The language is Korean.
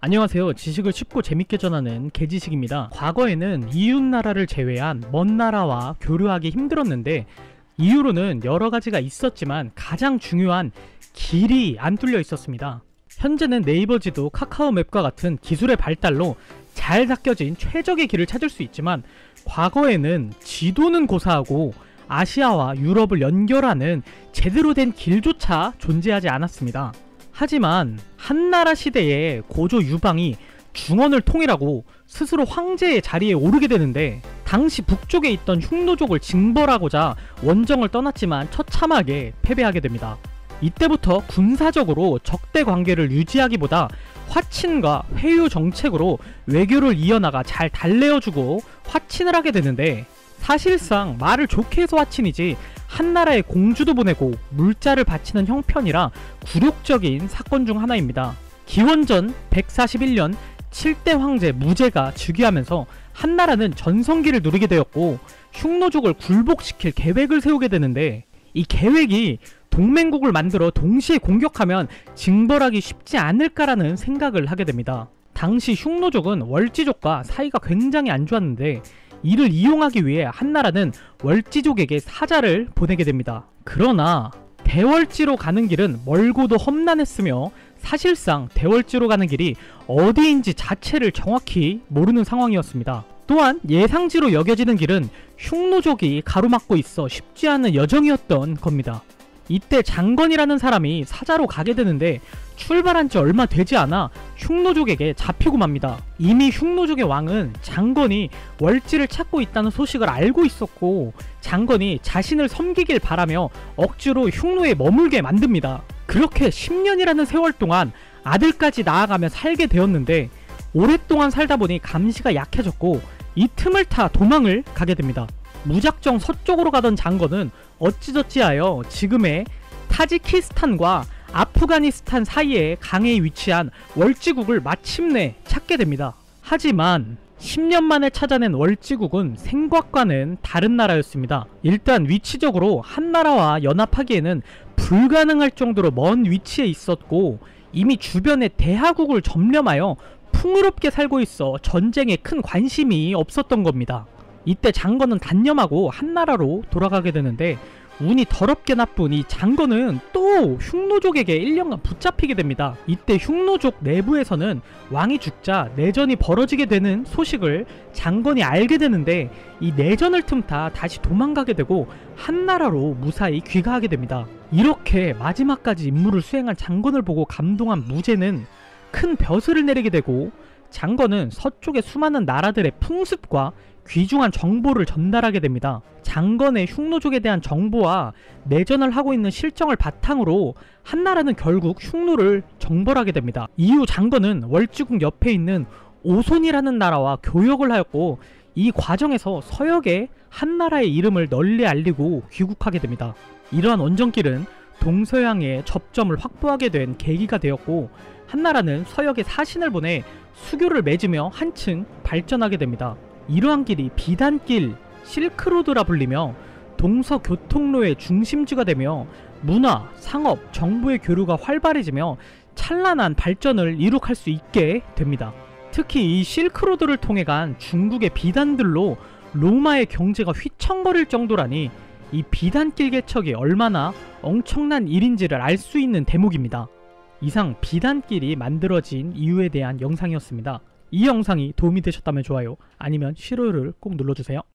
안녕하세요. 지식을 쉽고 재밌게 전하는 개지식입니다. 과거에는 이웃나라를 제외한 먼 나라와 교류하기 힘들었는데 이유로는 여러 가지가 있었지만 가장 중요한 길이 안 뚫려 있었습니다. 현재는 네이버지도 카카오맵과 같은 기술의 발달로 잘 닦여진 최적의 길을 찾을 수 있지만 과거에는 지도는 고사하고 아시아와 유럽을 연결하는 제대로 된 길조차 존재하지 않았습니다. 하지만 한나라 시대의 고조 유방이 중원을 통일하고 스스로 황제의 자리에 오르게 되는데 당시 북쪽에 있던 흉노족을 징벌하고자 원정을 떠났지만 처참하게 패배하게 됩니다. 이때부터 군사적으로 적대 관계를 유지하기보다 화친과 회유 정책으로 외교를 이어나가 잘 달래어주고 화친을 하게 되는데 사실상 말을 좋게 해서 화친이지 한나라에 공주도 보내고 물자를 바치는 형편이라 굴욕적인 사건 중 하나입니다. 기원전 141년 7대 황제 무제가 즉위하면서 한나라는 전성기를 누리게 되었고 흉노족을 굴복시킬 계획을 세우게 되는데 이 계획이 동맹국을 만들어 동시에 공격하면 징벌하기 쉽지 않을까라는 생각을 하게 됩니다. 당시 흉노족은 월지족과 사이가 굉장히 안 좋았는데 이를 이용하기 위해 한나라는 월지족에게 사자를 보내게 됩니다. 그러나 대월지로 가는 길은 멀고도 험난했으며 사실상 대월지로 가는 길이 어디인지 자체를 정확히 모르는 상황이었습니다. 또한 예상지로 여겨지는 길은 흉노족이 가로막고 있어 쉽지 않은 여정이었던 겁니다. 이때 장건이라는 사람이 사자로 가게 되는데 출발한 지 얼마 되지 않아 흉노족에게 잡히고 맙니다. 이미 흉노족의 왕은 장건이 월지를 찾고 있다는 소식을 알고 있었고 장건이 자신을 섬기길 바라며 억지로 흉노에 머물게 만듭니다. 그렇게 10년이라는 세월 동안 아들까지 낳아가며 살게 되었는데 오랫동안 살다 보니 감시가 약해졌고 이 틈을 타 도망을 가게 됩니다. 무작정 서쪽으로 가던 장건은 어찌저찌하여 지금의 타지키스탄과 아프가니스탄 사이의 강에 위치한 월지국을 마침내 찾게 됩니다. 하지만 10년 만에 찾아낸 월지국은 생각과는 다른 나라였습니다. 일단 위치적으로 한나라와 연합하기에는 불가능할 정도로 먼 위치에 있었고 이미 주변의 대하국을 점령하여 풍요롭게 살고 있어 전쟁에 큰 관심이 없었던 겁니다. 이때 장건은 단념하고 한나라로 돌아가게 되는데 운이 더럽게 나쁜 이 장건은 또 흉노족에게 1년간 붙잡히게 됩니다. 이때 흉노족 내부에서는 왕이 죽자 내전이 벌어지게 되는 소식을 장건이 알게 되는데 이 내전을 틈타 다시 도망가게 되고 한나라로 무사히 귀가하게 됩니다. 이렇게 마지막까지 임무를 수행한 장건을 보고 감동한 무제는 큰 벼슬을 내리게 되고 장건은 서쪽의 수많은 나라들의 풍습과 귀중한 정보를 전달하게 됩니다. 장건의 흉노족에 대한 정보와 내전을 하고 있는 실정을 바탕으로 한나라는 결국 흉노를 정벌하게 됩니다. 이후 장건은 월지국 옆에 있는 오손이라는 나라와 교역을 하였고 이 과정에서 서역에 한나라의 이름을 널리 알리고 귀국하게 됩니다. 이러한 원정길은 동서양의 접점을 확보하게 된 계기가 되었고 한나라는 서역에 사신을 보내 수교를 맺으며 한층 발전하게 됩니다. 이러한 길이 비단길, 실크로드라 불리며 동서교통로의 중심지가 되며 문화, 상업, 정보의 교류가 활발해지며 찬란한 발전을 이룩할 수 있게 됩니다. 특히 이 실크로드를 통해 간 중국의 비단들로 로마의 경제가 휘청거릴 정도라니 이 비단길 개척이 얼마나 엄청난 일인지를 알 수 있는 대목입니다. 이상 비단길이 만들어진 이유에 대한 영상이었습니다. 이 영상이 도움이 되셨다면 좋아요, 아니면 싫어요를 꼭 눌러주세요.